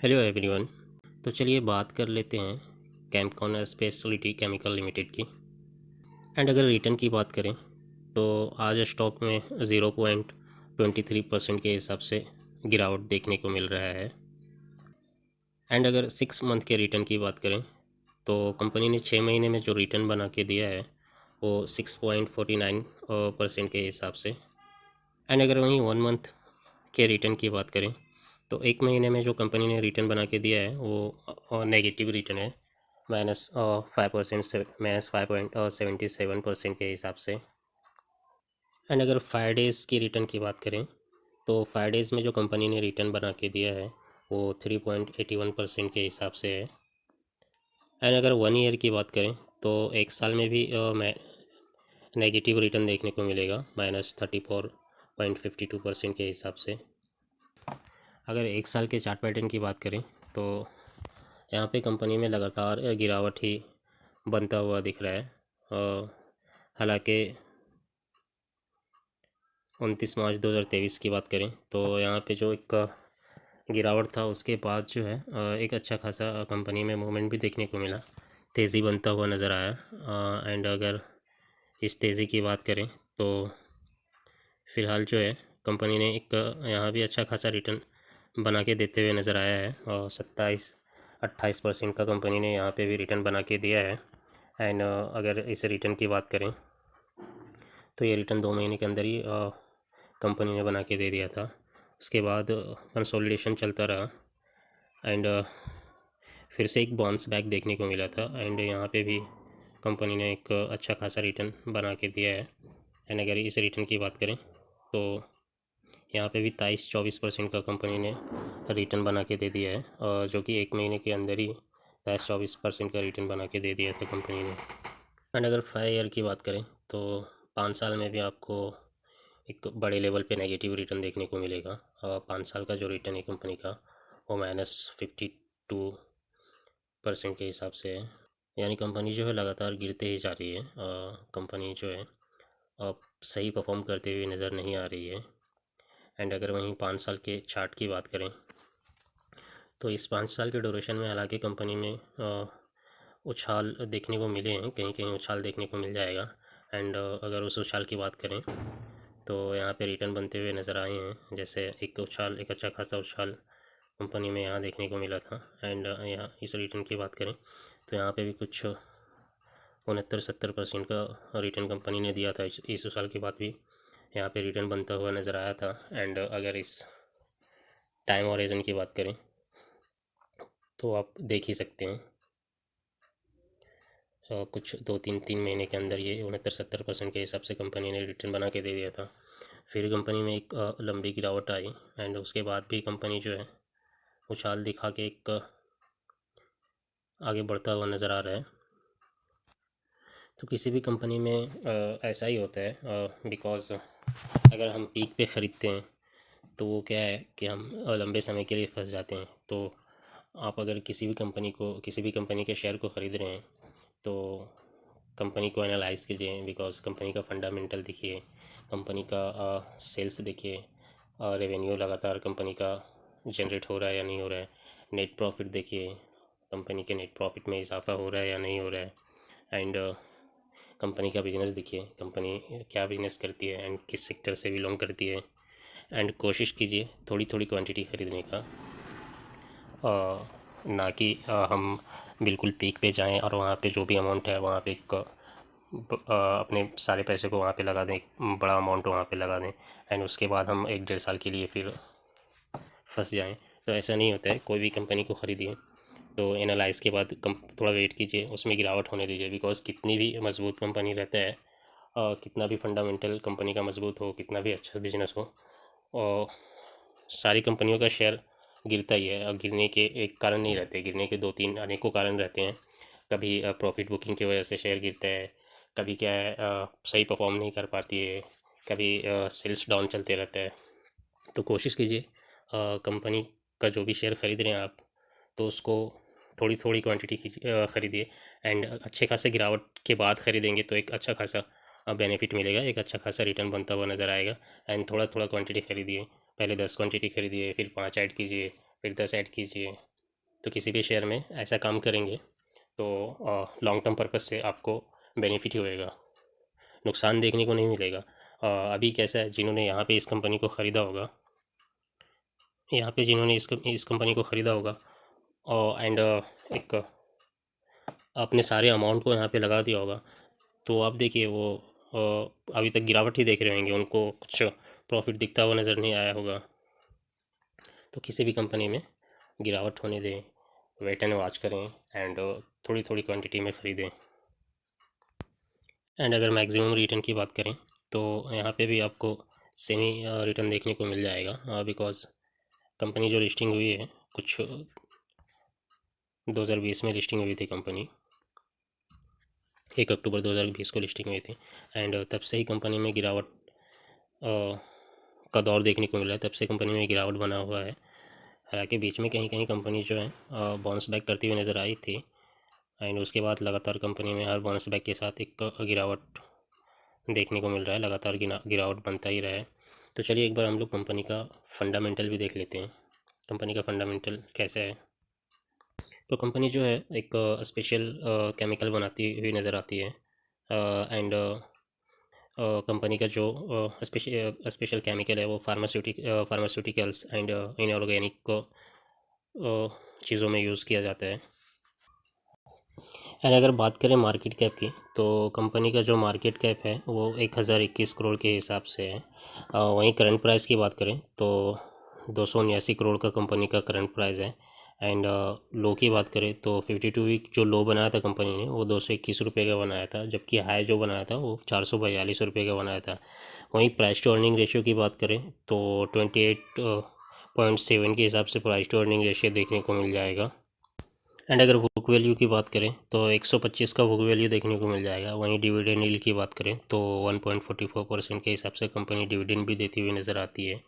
Hello everyone. तो चलिए बात कर लेते हैं कैम्पकॉन स्पेशलिटी केमिकल लिमिटेड की। एंड अगर रिटर्न की बात करें तो आज स्टॉक में 0.23% के हिसाब से गिरावट देखने को मिल रहा है। एंड अगर 6 मंथ के रिटर्न की बात करें तो कंपनी ने 6 महीने में जो रिटर्न बना के दिया है वो 6.49% के हिसाब से। एंड अगर वहीं 1 मंथ के रिटर्न की बात करें तो 1 महीने में जो कंपनी ने रिटर्न बना के दिया है वो नेगेटिव रिटर्न है, -5%, -5.77% के हिसाब से। एंड अगर 5 डेज़ की रिटर्न की बात करें तो 5 डेज़ में जो कंपनी ने रिटर्न बना के दिया है वो 3.81% के हिसाब से है। एंड अगर 1 ईयर की बात करें तो 1 साल में भी नेगेटिव रिटर्न देखने को मिलेगा, -34.52% के हिसाब से। अगर 1 साल के चार्ट पैटर्न की बात करें तो यहाँ पे कंपनी में लगातार गिरावट ही बनता हुआ दिख रहा है। हालांकि 29 मार्च 2023 की बात करें तो यहाँ पे जो एक गिरावट था उसके बाद जो है एक अच्छा खासा कंपनी में मूवमेंट भी देखने को मिला, तेज़ी बनता हुआ नज़र आया। एंड अगर इस तेज़ी की बात करें तो फ़िलहाल जो है कंपनी ने एक यहाँ भी अच्छा खासा रिटर्न बना के देते हुए नज़र आया है, और 27-28% का कंपनी ने यहाँ पे भी रिटर्न बना के दिया है। एंड अगर इस रिटर्न की बात करें तो ये रिटर्न 2 महीने के अंदर ही कंपनी ने बना के दे दिया था। उसके बाद कंसोलिडेशन चलता रहा एंड फिर से एक बाउंस बैक देखने को मिला था। एंड यहाँ पे भी कंपनी ने एक अच्छा खासा रिटर्न बना के दिया है। एंड अगर इस रिटर्न की बात करें तो यहाँ पे भी 23-24% का कंपनी ने रिटर्न बना के दे दिया है, और जो कि 1 महीने के अंदर ही 23-24% का रिटर्न बना के दे दिया था कंपनी ने। एंड अगर 5 ईयर की बात करें तो 5 साल में भी आपको एक बड़े लेवल पे नेगेटिव रिटर्न देखने को मिलेगा। 5 साल का जो रिटर्न है कंपनी का वो -52% के हिसाब से है। यानी कंपनी जो है लगातार गिरते ही जा रही है। कंपनी जो है अब सही परफॉर्म करते हुए नज़र नहीं आ रही है। एंड अगर वहीं 5 साल के चार्ट की बात करें तो इस 5 साल के ड्यूरेशन में हालांकि कंपनी में उछाल देखने को मिले हैं, कहीं कहीं उछाल देखने को मिल जाएगा। एंड अगर उस उछाल की बात करें तो यहाँ पे रिटर्न बनते हुए नज़र आए हैं। जैसे एक अच्छा खासा उछाल कंपनी में यहाँ देखने को मिला था। एंड यहाँ इस रिटर्न की बात करें तो यहाँ पे भी कुछ 69-70% का रिटर्न कंपनी ने दिया था। इस उछाल के बाद भी यहाँ पे रिटर्न बनता हुआ नज़र आया था। एंड अगर इस टाइम ऑरिजन की बात करें तो आप देख ही सकते हैं कुछ 2-3 महीने के अंदर ये 69-70% के हिसाब से कंपनी ने रिटर्न बना के दे दिया था। फिर कंपनी में एक लंबी गिरावट आई एंड उसके बाद भी कंपनी जो है उछाल दिखा के एक आगे बढ़ता हुआ नज़र आ रहा है। तो किसी भी कंपनी में ऐसा ही होता है, बिकॉज़ अगर हम पीक पे ख़रीदते हैं तो वो क्या है कि हम लंबे समय के लिए फंस जाते हैं। तो आप अगर किसी भी कंपनी के शेयर को ख़रीद रहे हैं तो कंपनी को एनालाइज़ कीजिए, बिकॉज़ कंपनी का फंडामेंटल देखिए, कंपनी का सेल्स देखिए, रेवेन्यू लगातार कंपनी का जनरेट हो रहा है या नहीं हो रहा है। नेट प्रॉफिट देखिए, कंपनी के नेट प्रॉफिट में इजाफा हो रहा है या नहीं हो रहा है। एंड कंपनी का बिजनेस देखिए, कंपनी क्या बिजनेस करती है एंड किस सेक्टर से बिलोंग करती है। एंड कोशिश कीजिए थोड़ी थोड़ी क्वांटिटी ख़रीदने का, ना कि हम बिल्कुल पीक पे जाएं और वहाँ पे जो भी अमाउंट है वहाँ पे एक अपने सारे पैसे को वहाँ पे लगा दें, बड़ा अमाउंट वहाँ पे लगा दें एंड उसके बाद हम 1-1.5 साल के लिए फिर फंस जाएं। तो ऐसा नहीं होता है। कोई भी कंपनी को ख़रीदिए तो एनालाइज़ के बाद थोड़ा वेट कीजिए, उसमें गिरावट होने दीजिए। बिकॉज़ कितनी भी मजबूत कंपनी रहता है, कितना भी फंडामेंटल कंपनी का मजबूत हो, कितना भी अच्छा बिजनेस हो, और सारी कंपनियों का शेयर गिरता ही है। और गिरने के एक कारण नहीं रहते, गिरने के 2-3 अनेकों कारण रहते हैं। कभी प्रॉफिट बुकिंग की वजह से शेयर गिरता है, कभी क्या है सही परफॉर्म नहीं कर पाती है, कभी सेल्स डाउन चलते रहता है। तो कोशिश कीजिए कंपनी का जो भी शेयर ख़रीद रहे हैं आप तो उसको थोड़ी थोड़ी क्वांटिटी ख़रीदिए। एंड अच्छे खासे गिरावट के बाद ख़रीदेंगे तो एक अच्छा खासा बेनिफिट मिलेगा, एक अच्छा खासा रिटर्न बनता हुआ नज़र आएगा। एंड थोड़ा थोड़ा क्वांटिटी ख़रीदिए, पहले 10 क्वांटिटी ख़रीदिए, फिर 5 ऐड कीजिए, फिर 10 ऐड कीजिए, तो किसी भी शेयर में ऐसा काम करेंगे तो लॉन्ग टर्म पर्पज़ से आपको बेनिफिट ही होएगा, नुकसान देखने को नहीं मिलेगा। अभी कैसा है, जिन्होंने यहाँ पे इस कंपनी को ख़रीदा होगा, यहाँ पे जिन्होंने इस कंपनी को ख़रीदा होगा और एंड एक अपने सारे अमाउंट को यहाँ पे लगा दिया होगा, तो आप देखिए वो अभी तक गिरावट ही देख रहे होंगे, उनको कुछ प्रॉफिट दिखता हुआ नज़र नहीं आया होगा। तो किसी भी कंपनी में गिरावट होने दें, वेट एंड वॉच करें एंड थोड़ी थोड़ी क्वांटिटी में ख़रीदें। एंड अगर मैक्सिमम रिटर्न की बात करें तो यहाँ पे भी आपको सेमी रिटर्न देखने को मिल जाएगा, बिकॉज़ कंपनी जो लिस्टिंग हुई है कुछ 2020 में लिस्टिंग हुई थी कंपनी, 1 अक्टूबर 2020 को लिस्टिंग हुई थी एंड तब से ही कंपनी में गिरावट का दौर देखने को मिला है, तब से कंपनी में गिरावट बना हुआ है। हालांकि बीच में कहीं कहीं कंपनी जो है बाउंस बैक करती हुई नज़र आई थी एंड उसके बाद लगातार कंपनी में हर बाउंस बैक के साथ एक गिरावट देखने को मिल रहा है, लगातार गिरावट बनता ही रहा है। तो चलिए एक बार हम लोग कंपनी का फंडामेंटल भी देख लेते हैं, कंपनी का फंडामेंटल कैसा है। तो कंपनी जो है एक स्पेशल केमिकल बनाती हुई नज़र आती है एंड कंपनी का जो स्पेशल केमिकल है वो फार्मास्यूटिकल्स एंड इनऑर्गेनिक चीज़ों में यूज़ किया जाता है। एंड अगर बात करें मार्केट कैप की, तो कंपनी का जो मार्केट कैप है वो 1021 करोड़ के हिसाब से है। वहीं करंट प्राइस की बात करें तो 279 करोड़ का कंपनी का करंट प्राइस है एंड लो की बात करें तो 52 वीक जो लो बनाया था कंपनी ने वो 221 रुपये का बनाया था, जबकि हाई जो बनाया था वो 442 रुपये का बनाया था। वहीं प्राइस टू अर्निंग रेशियो की बात करें तो 28.7 के हिसाब से प्राइस टू अर्निंग रेशियो देखने को मिल जाएगा। एंड अगर बुक वैल्यू की बात करें तो 125 का बुक वैल्यू देखने को मिल जाएगा। वहीं डिविडेंड यील्ड की बात करें तो 1.44% के हिसाब से कंपनी डिविडेंड भी देती हुई नज़र आती है,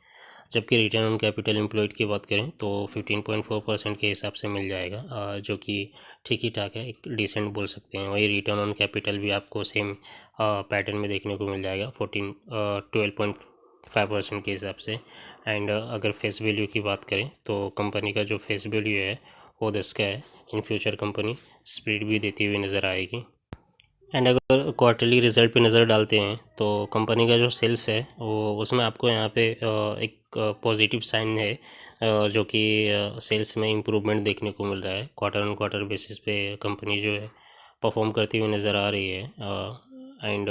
जबकि रिटर्न ऑन कैपिटल एम्प्लॉयड की बात करें तो 15.4% के हिसाब से मिल जाएगा, जो कि ठीक ही ठाक है, एक डिसेंट बोल सकते हैं। वही रिटर्न ऑन कैपिटल भी आपको सेम पैटर्न में देखने को मिल जाएगा 12.5% के हिसाब से। एंड अगर फेस वैल्यू की बात करें तो कंपनी का जो फेस वैल्यू है वो 10 का है। इन फ्यूचर कंपनी स्प्लिट भी देती हुई नज़र आएगी। एंड अगर क्वार्टरली रिजल्ट पे नज़र डालते हैं तो कंपनी का जो सेल्स है वो उसमें आपको यहाँ पे एक पॉजिटिव साइन है, जो कि सेल्स में इम्प्रूवमेंट देखने को मिल रहा है। क्वार्टर ऑन क्वार्टर बेसिस पे कंपनी जो है परफॉर्म करती हुई नज़र आ रही है। एंड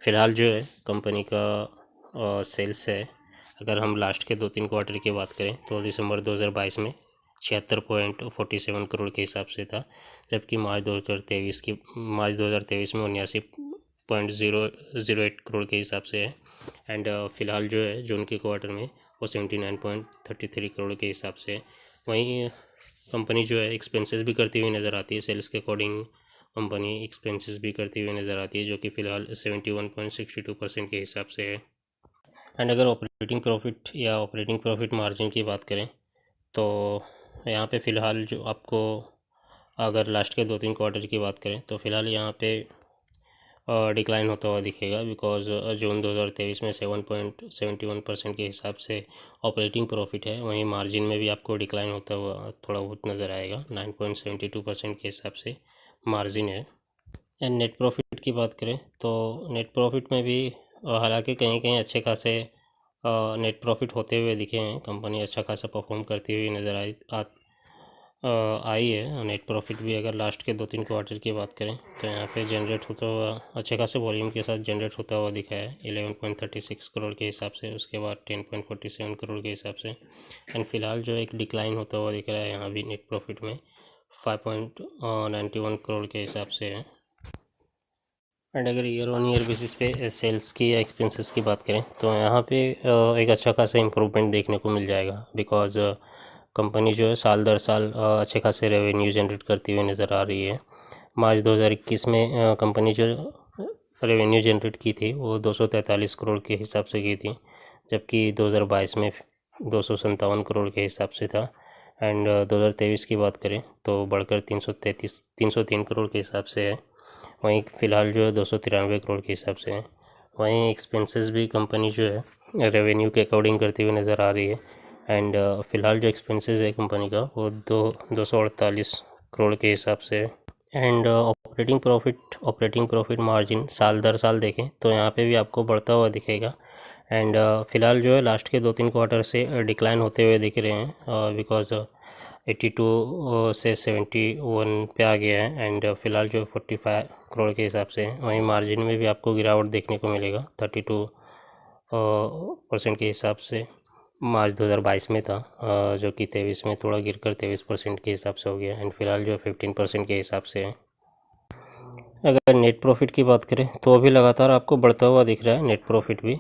फ़िलहाल जो है कंपनी का सेल्स है, अगर हम लास्ट के 2-3 क्वार्टर की बात करें तो दिसंबर 2022 में 76.47 करोड़ के हिसाब से था, जबकि मार्च 2023 में 79.008 करोड़ के हिसाब से है। एंड फ़िलहाल जो है जून के क्वार्टर में वो 79.33 करोड़ के हिसाब से है। वहीं कंपनी जो है एक्सपेंसेस भी करती हुई नज़र आती है, सेल्स के अकॉर्डिंग कंपनी एक्सपेंसेस भी करती हुई नज़र आती है, जो कि फ़िलहाल 71.62% के हिसाब से है। एंड अगर ऑपरेटिंग प्रॉफिट या ऑपरेटिंग प्रॉफिट मार्जिन की बात करें तो यहाँ पे फ़िलहाल जो आपको अगर लास्ट के 2-3 क्वार्टर की बात करें तो फ़िलहाल यहाँ पे डिक्लाइन होता हुआ दिखेगा, बिकॉज जून 2023 में 7.71% के हिसाब से ऑपरेटिंग प्रॉफिट है। वहीं मार्जिन में भी आपको डिक्लाइन होता हुआ थोड़ा बहुत नज़र आएगा, 9.72% के हिसाब से मार्जिन है। एंड नेट प्रॉफिट की बात करें तो नेट प्रॉफिट में भी हालांकि कहीं कहीं अच्छे खासे नेट प्रॉफिट होते हुए दिखे हैं, कंपनी अच्छा खासा परफॉर्म करती हुई नज़र आई है। नेट प्रॉफिट भी अगर लास्ट के 2-3 क्वार्टर की बात करें तो यहाँ पे जनरेट होता हुआ अच्छे खासे वॉल्यूम के साथ जनरेट होता हुआ दिखा है 11.36 करोड़ के हिसाब से, उसके बाद 10.47 करोड़ के हिसाब से। एंड फिलहाल जो एक डिक्लाइन होता हुआ दिख रहा है यहाँ भी नेट प्रॉफिट में 5.91 करोड़ के हिसाब से है। एंड अगर ईयर ऑन ईयर बेसिस पे सेल्स की या एक्सपेंसेस की बात करें तो यहाँ पे एक अच्छा खासा इम्प्रूवमेंट देखने को मिल जाएगा, बिकॉज कंपनी जो है साल दर साल अच्छे खासे रेवेन्यू जनरेट करती हुई नज़र आ रही है। मार्च 2021 में कंपनी जो रेवेन्यू जनरेट की थी वो 243 करोड़ के हिसाब से की थी, जबकि 2022 में 257 करोड़ के हिसाब से था। एंड 2023 की बात करें तो बढ़कर 303 करोड़ के हिसाब से है। वहीं फ़िलहाल जो है 293 करोड़ के हिसाब से है। वहीं एक्सपेंसेस भी कंपनी जो है रेवेन्यू के अकॉर्डिंग करती हुई नज़र आ रही है, एंड फ़िलहाल जो एक्सपेंसेस है कंपनी का वो 248 करोड़ के हिसाब से है। एंड ऑपरेटिंग प्रॉफिट मार्जिन साल दर साल देखें तो यहाँ पे भी आपको बढ़ता हुआ दिखेगा। एंड फ़िलहाल जो है लास्ट के 2-3 क्वार्टर से डिक्लाइन होते हुए दिख रहे हैं, बिकॉज 82 से 71 पे आ गया है। एंड फ़िलहाल जो 45 करोड़ के हिसाब से है। वहीं मार्जिन में भी आपको गिरावट देखने को मिलेगा 32% के हिसाब से मार्च 2022 में था, जो कि 23 में थोड़ा गिरकर 23% के हिसाब से हो गया। एंड फ़िलहाल जो 15% के हिसाब से है। अगर नेट प्रॉफिट की बात करें तो अभी लगातार आपको बढ़ता हुआ दिख रहा है नेट प्रॉफिट भी।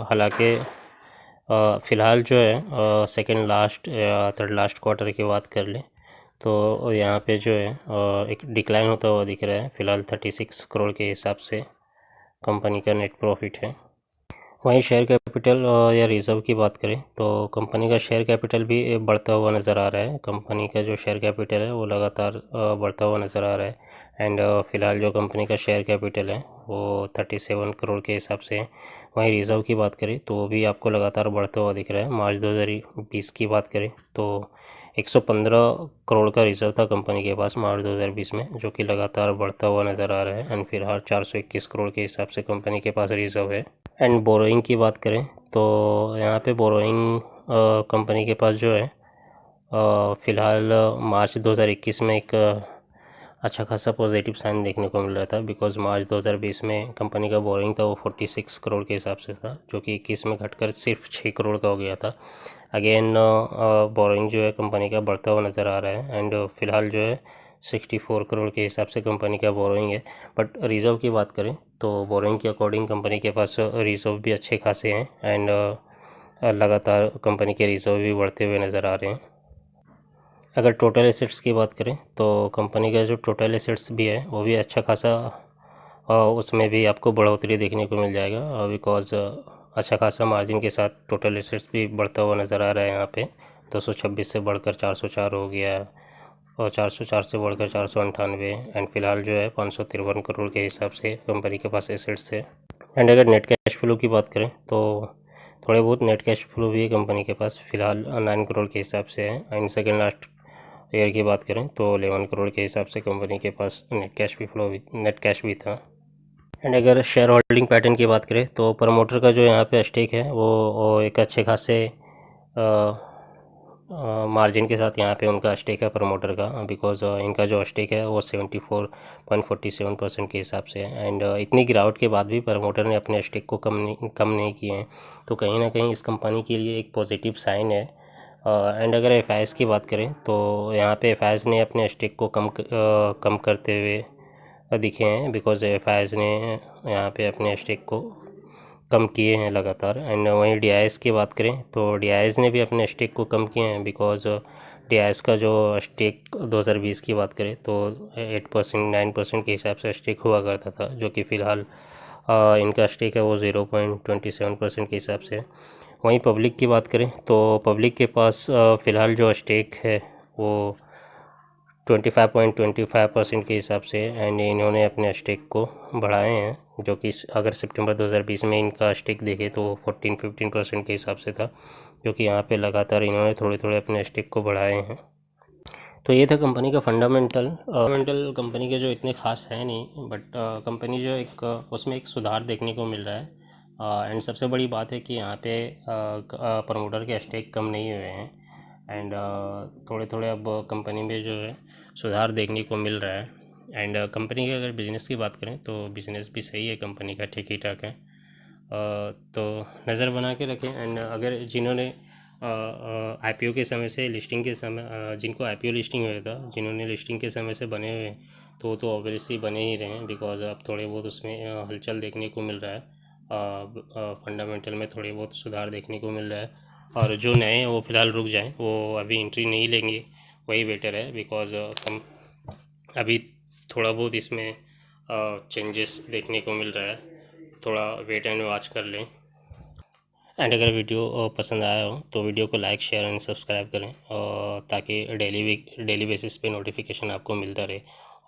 हालांकि फ़िलहाल जो है सेकंड लास्ट या थर्ड लास्ट क्वार्टर की बात कर लें तो यहाँ पे जो है एक डिक्लाइन होता हुआ दिख रहा है। फ़िलहाल 36 करोड़ के हिसाब से कंपनी का नेट प्रॉफिट है। वहीं शेयर कैपिटल या रिज़र्व की बात करें तो कंपनी का शेयर कैपिटल भी बढ़ता हुआ नज़र आ रहा है। कंपनी का जो शेयर कैपिटल है वो लगातार बढ़ता हुआ नज़र आ रहा है। एंड फ़िलहाल जो कंपनी का शेयर कैपिटल है वो 37 करोड़ के हिसाब से है। वहीं रिज़र्व की बात करें तो वो भी आपको लगातार बढ़ता हुआ दिख रहा है। मार्च 2020 की बात करें तो 115 करोड़ का रिज़र्व था कंपनी के पास मार्च 2020 में, जो कि लगातार बढ़ता हुआ नज़र आ रहा है। एंड फ़िलहाल 421 करोड़ के हिसाब से कंपनी के पास रिज़र्व है। एंड बोरोइंग की बात करें तो यहाँ पे बोरोइंग कंपनी के पास जो है फ़िलहाल मार्च 2021 में एक अच्छा खासा पॉजिटिव साइन देखने को मिल रहा था, बिकॉज मार्च 2020 में कंपनी का बोरोइंग था वो 46 करोड़ के हिसाब से था, जो कि 21 में घटकर सिर्फ 6 करोड़ का हो गया था। अगेन बोरोइंग जो है कंपनी का बढ़ता हुआ नज़र आ रहा है। एंड फ़िलहाल जो है 64 करोड़ के हिसाब से कंपनी का बोरोइंग है। बट रिज़र्व की बात करें तो बोरोइंग के अकॉर्डिंग कंपनी के पास रिज़र्व भी अच्छे खासे हैं। एंड लगातार कंपनी के रिज़र्व भी बढ़ते हुए नज़र आ रहे हैं। अगर टोटल एसेट्स की बात करें तो कंपनी का जो टोटल एसेट्स भी है वो भी अच्छा खासा उसमें भी आपको बढ़ोतरी देखने को मिल जाएगा, बिकॉज अच्छा खासा मार्जिन के साथ टोटल एसेट्स भी बढ़ता हुआ नज़र आ रहा है। यहाँ पे 226 से बढ़कर 404 हो गया और 404 से बढ़कर 498। एंड फ़िलहाल जो है 553 करोड़ के हिसाब से कंपनी के पास एसेट्स है। एंड अगर नेट कैश फ्लो की बात करें तो थोड़े बहुत नेट कैश फ्लो भी है कंपनी के पास फ़िलहाल 9 करोड़ के हिसाब से है। एंड सेकेंड लास्ट ईयर की बात करें तो 11 करोड़ के हिसाब से कंपनी के पास नेट कैश भी था। एंड अगर शेयर होल्डिंग पैटर्न की बात करें तो प्रमोटर का जो यहाँ पे स्टेक है वो एक अच्छे खासे मार्जिन के साथ यहाँ पे उनका स्टेक है प्रमोटर का, बिकॉज इनका जो स्टेक है वो 74.47% के हिसाब से है। एंड इतनी गिरावट के बाद भी प्रमोटर ने अपने स्टेक को कम नहीं किए हैं, तो कहीं ना कहीं इस कंपनी के लिए एक पॉजिटिव साइन है। एंड अगर एफ की बात करें तो यहाँ पे एफ ने अपने स्टेक को कम करते हुए दिखे हैं, बिकॉज एफ ने यहाँ पे अपने स्टेक को कम किए हैं लगातार। एंड वहीं डी की बात करें तो डी ने भी अपने स्टेक को कम किए हैं, बिकॉज डी का जो स्टेक 2020 की बात करें तो 8% 9% के हिसाब से स्टेक हुआ करता था, जो कि फ़िलहाल इनका स्टेक है वो 0.27% के हिसाब से है। वहीं पब्लिक की बात करें तो पब्लिक के पास फ़िलहाल जो स्टेक है वो 25.25% के हिसाब से। एंड इन्होंने अपने स्टेक को बढ़ाए हैं, जो कि अगर सितंबर 2020 में इनका स्टेक देखें तो 14-15% के हिसाब से था, जो कि यहाँ पे लगातार इन्होंने थोड़े थोड़े अपने स्टेक को बढ़ाए हैं। तो ये था कंपनी का फंडामेंटल कंपनी के जो इतने खास है नहीं, बट कंपनी जो एक उसमें एक सुधार देखने को मिल रहा है। एंड सबसे बड़ी बात है कि यहाँ पे प्रमोटर के स्टेक कम नहीं हुए हैं। एंड थोड़े थोड़े अब कंपनी में जो है सुधार देखने को मिल रहा है। एंड कंपनी के अगर बिज़नेस की बात करें तो बिज़नेस भी सही है कंपनी का, ठीक ही ठाक है। तो नज़र बना के रखें। एंड अगर जिन्होंने आईपीओ के समय से लिस्टिंग के समय जिनको आईपीओ लिस्टिंग हुआ था, जिन्होंने लिस्टिंग के समय से बने हुए हैं तो ऑब्वियसली बने ही रहे हैं, बिकॉज अब थोड़े बहुत उसमें हलचल देखने को मिल रहा है। फंडामेंटल में थोड़े बहुत सुधार देखने को मिल रहा है। और जो नए हैं वो फ़िलहाल रुक जाएं, वो अभी एंट्री नहीं लेंगे, वही बेटर है, बिकॉज अभी थोड़ा बहुत इसमें चेंजेस देखने को मिल रहा है। थोड़ा वेट एंड वॉच कर लें। एंड अगर वीडियो पसंद आया हो तो वीडियो को लाइक शेयर एंड सब्सक्राइब करें, और ताकि डेली बेसिस पे नोटिफिकेशन आपको मिलता रहे।